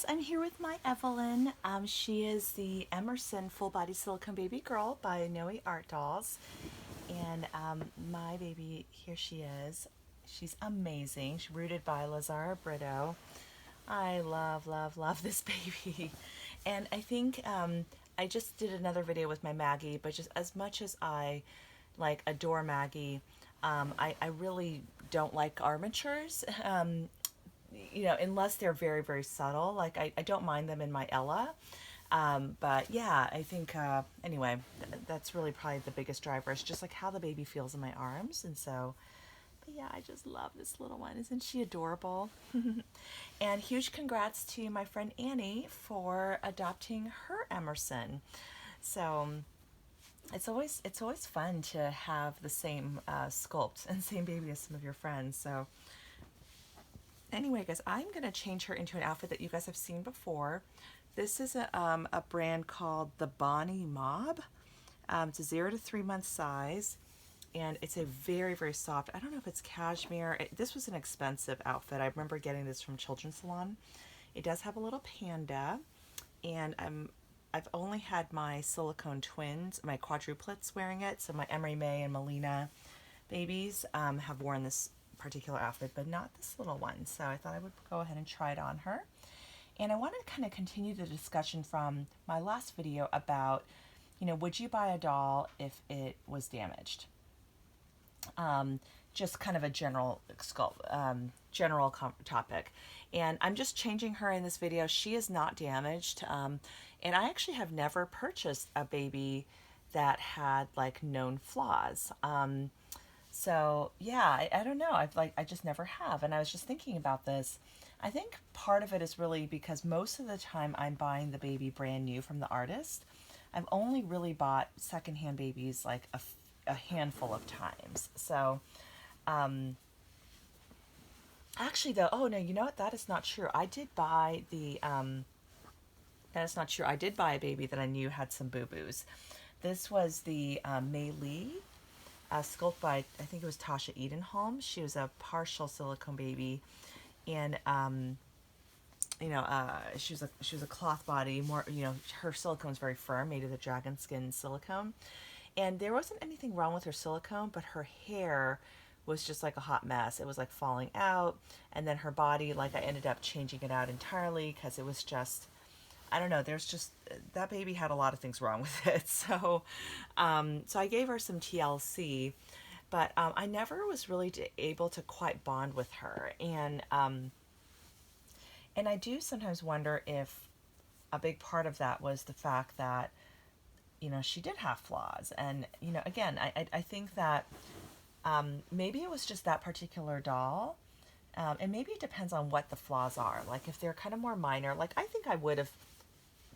guys, I'm here with my Evelyn. She is the Emerson Full Body Silicone Baby Girl by Noe Art Dolls. And my baby, here she is. She's amazing. She's rooted by Lazara Brito. I love, love, love this baby. And I think I just did another video with my Maggie, but just as much as I like adore Maggie, I really don't like armatures. Unless they're very, very subtle. Like, I don't mind them in my Ella. But yeah, I think, anyway, that's really probably the biggest driver. It's just like how the baby feels in my arms. And so, but yeah, I just love this little one. Isn't she adorable? And huge congrats to my friend Annie for adopting her Emerson. So it's always fun to have the same sculpt and same baby as some of your friends. So anyway, guys, I'm going to change her into an outfit that you guys have seen before. This is a brand called the Bonnie Mob. It's a 0 to 3 month size, and it's a very, very soft, I don't know if it's cashmere. This was an expensive outfit. I remember getting this from Children's Salon. It does have a little panda, and I've only had my silicone twins, my quadruplets wearing it. So my Emery May and Melina babies have worn this particular outfit, but not this little one. So I thought I would go ahead and try it on her. And I want to kind of continue the discussion from my last video about, would you buy a doll if it was damaged? Just kind of a general topic. And I'm just changing her in this video. She is not damaged. And I actually have never purchased a baby that had like known flaws. So yeah, I don't know. I just never have. And I was just thinking about this. I think part of it is really because most of the time I'm buying the baby brand new from the artist. I've only really bought secondhand babies like a handful of times. So, actually though, oh no, you know what? That is not true. I did buy that is not true. I did buy a baby that I knew had some boo-boos. This was the Mei Lee. Sculpt by, I think it was Tasha Edenholm. She was a partial silicone baby, and she was a cloth body. More, her silicone was very firm, made of the dragon skin silicone, and there wasn't anything wrong with her silicone, but her hair was just like a hot mess. It was like falling out, and then her body, like I ended up changing it out entirely because it was just, I don't know, there's just, that baby had a lot of things wrong with it. So, so I gave her some TLC, but I never was really able to quite bond with her. And I do sometimes wonder if a big part of that was the fact that, she did have flaws. And, again, I think that maybe it was just that particular doll. And maybe it depends on what the flaws are. Like if they're kind of more minor, like I think I would have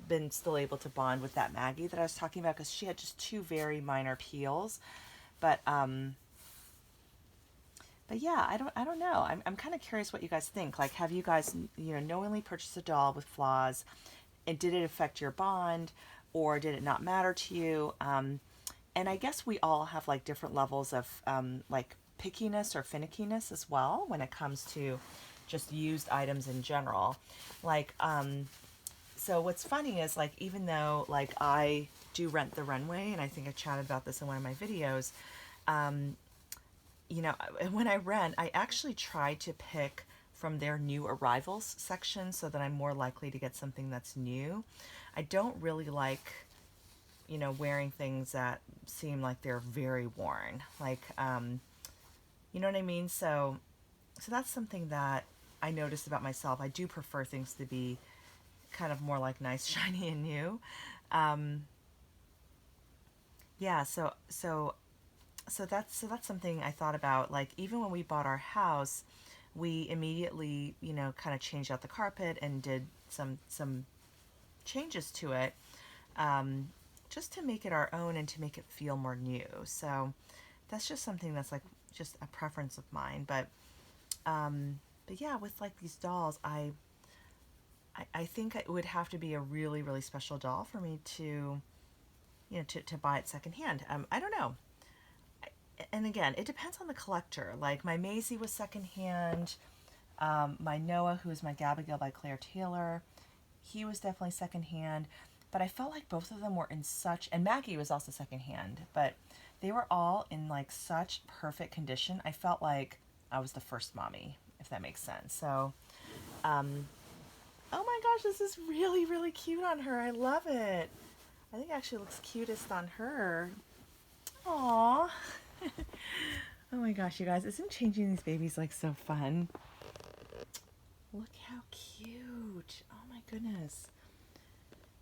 been still able to bond with that Maggie that I was talking about because she had just two very minor peels. But yeah, I don't know. I'm kind of curious what you guys think. Like, have you guys, knowingly purchased a doll with flaws, and did it affect your bond, or did it not matter to you? And I guess we all have like different levels of like pickiness or finickiness as well when it comes to just used items in general. Like, so what's funny is like, even though like I do Rent the Runway, and I think I chatted about this in one of my videos, when I rent, I actually try to pick from their new arrivals section so that I'm more likely to get something that's new. I don't really like, wearing things that seem like they're very worn. Like, you know what I mean? So that's something that I noticed about myself. I do prefer things to be kind of more like nice, shiny, and new. Yeah, so that's something I thought about. Like even when we bought our house, we immediately, kind of changed out the carpet and did some changes to it, just to make it our own and to make it feel more new. So that's just something that's like just a preference of mine. But yeah, with like these dolls, I think it would have to be a really, really special doll for me to, to buy it secondhand. I don't know. And again, it depends on the collector. Like my Maisie was secondhand. My Noah, who is my Gabigail by Claire Taylor, he was definitely secondhand, but I felt like both of them were in such, and Maggie was also secondhand, but they were all in like such perfect condition. I felt like I was the first mommy, if that makes sense. So, oh my gosh, this is really, really cute on her. I love it. I think it actually looks cutest on her. Aww. Oh my gosh, you guys, isn't changing these babies like so fun? Look how cute. Oh my goodness.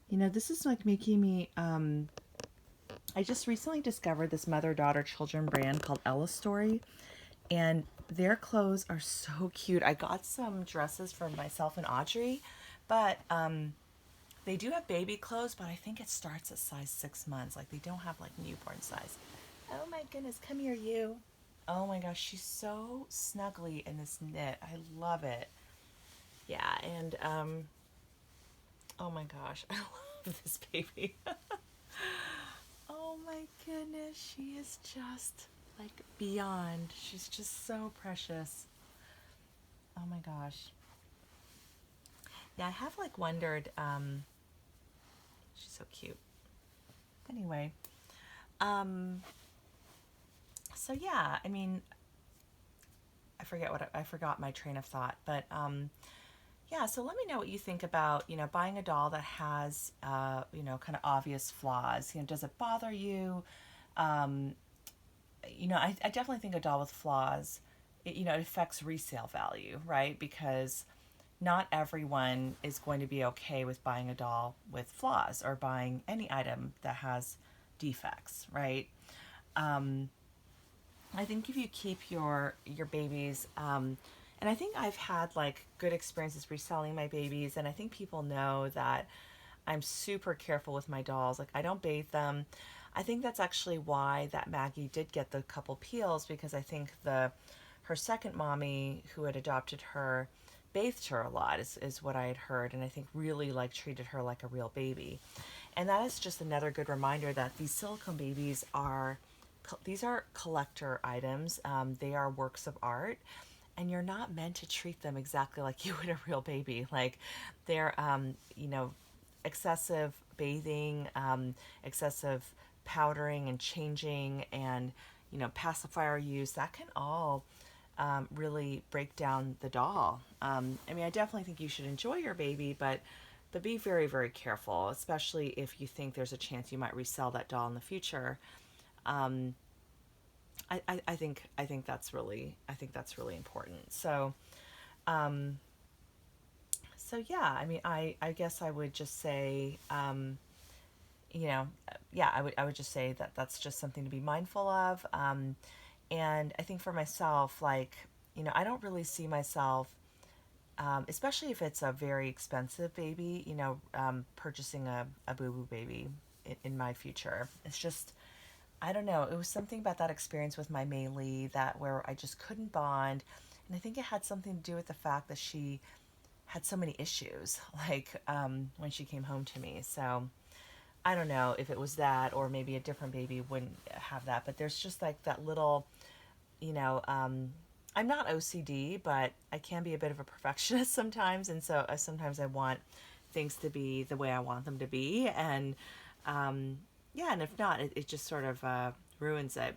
You know, this is like making me, I just recently discovered this mother-daughter children brand called Ella Story, and their clothes are so cute. I got some dresses for myself and Audrey, but they do have baby clothes, but I think it starts at size 6 months. Like they don't have like newborn size. Oh my goodness, come here, you. Oh my gosh, she's so snuggly in this knit. I love it. Yeah, and oh my gosh, I love this baby. Oh my goodness, she is just like beyond. She's just so precious. Oh my gosh. Yeah, I have like wondered, she's so cute. Anyway, so yeah, I mean, I forgot my train of thought, but yeah, so let me know what you think about, you know, buying a doll that has, you know, kind of obvious flaws. You know, does it bother you? Um, you know, I definitely think a doll with flaws, you know, it affects resale value, right? Because not everyone is going to be okay with buying a doll with flaws or buying any item that has defects, right? Um, I think if you keep your babies, and I think I've had like good experiences reselling my babies, and I think people know that I'm super careful with my dolls. Like I don't bathe them. I think that's actually why that Maggie did get the couple peels, because I think the her second mommy who had adopted her bathed her a lot is what I had heard, and I think really like treated her like a real baby. And that is just another good reminder that these silicone babies are these are collector items. They are works of art, and you're not meant to treat them exactly like you would a real baby. Like they're, you know, excessive bathing, excessive powdering and changing, and you know, pacifier use, that can all really break down the doll. I mean, I definitely think you should enjoy your baby, but be very, very careful, especially if you think there's a chance you might resell that doll in the future. Um, I think that's really important. So so yeah, I mean, I guess I would just say, you know, yeah, I would just say that that's just something to be mindful of. And I think for myself, like, you know, I don't really see myself, especially if it's a very expensive baby, you know, purchasing a boo-boo baby in my future. It's just, I don't know. It was something about that experience with my Maylee that where I just couldn't bond. And I think it had something to do with the fact that she had so many issues, like when she came home to me. So I don't know if it was that, or maybe a different baby wouldn't have that. But there's just like that little, you know, I'm not OCD, but I can be a bit of a perfectionist sometimes. And so sometimes I want things to be the way I want them to be. And yeah, and if not, it just sort of ruins it.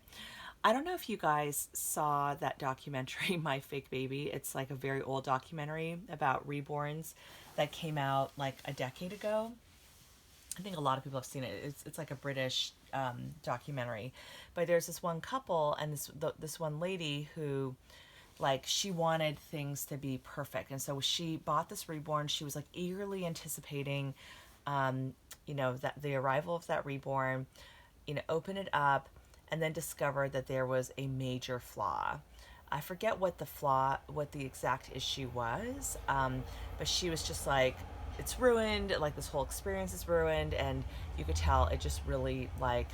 I don't know if you guys saw that documentary, My Fake Baby. It's like a very old documentary about reborns that came out like a decade ago. I think a lot of people have seen it. It's like a British documentary, but there's this one couple and this one lady who, like, she wanted things to be perfect, and so she bought this reborn. She was like eagerly anticipating, you know, that the arrival of that reborn. You know, open it up, and then discovered that there was a major flaw. I forget what the exact issue was, but she was just like, it's ruined, like this whole experience is ruined, and you could tell it just really like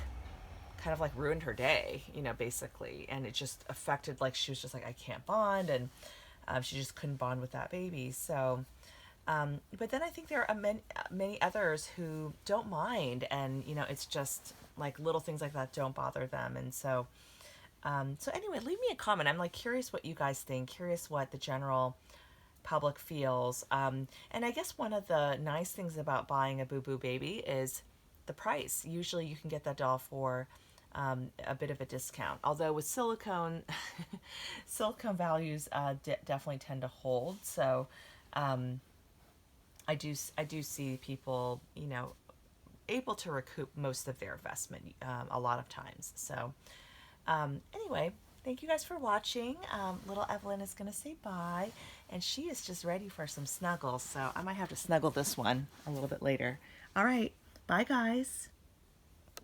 kind of like ruined her day, you know, basically, and it just affected, like she was just like, I can't bond, and she just couldn't bond with that baby. So, but then I think there are many others who don't mind, and you know, it's just like little things like that don't bother them, and so. So anyway, leave me a comment. I'm like curious what you guys think. Curious what the general public feels. And I guess one of the nice things about buying a Boo Boo baby is the price. Usually you can get that doll for a bit of a discount. Although with silicone, silicone values definitely tend to hold. So I do see people, you know, able to recoup most of their investment a lot of times. So anyway, thank you guys for watching. Little Evelyn is going to say bye, and she is just ready for some snuggles. So I might have to snuggle this one a little bit later. All right, bye guys.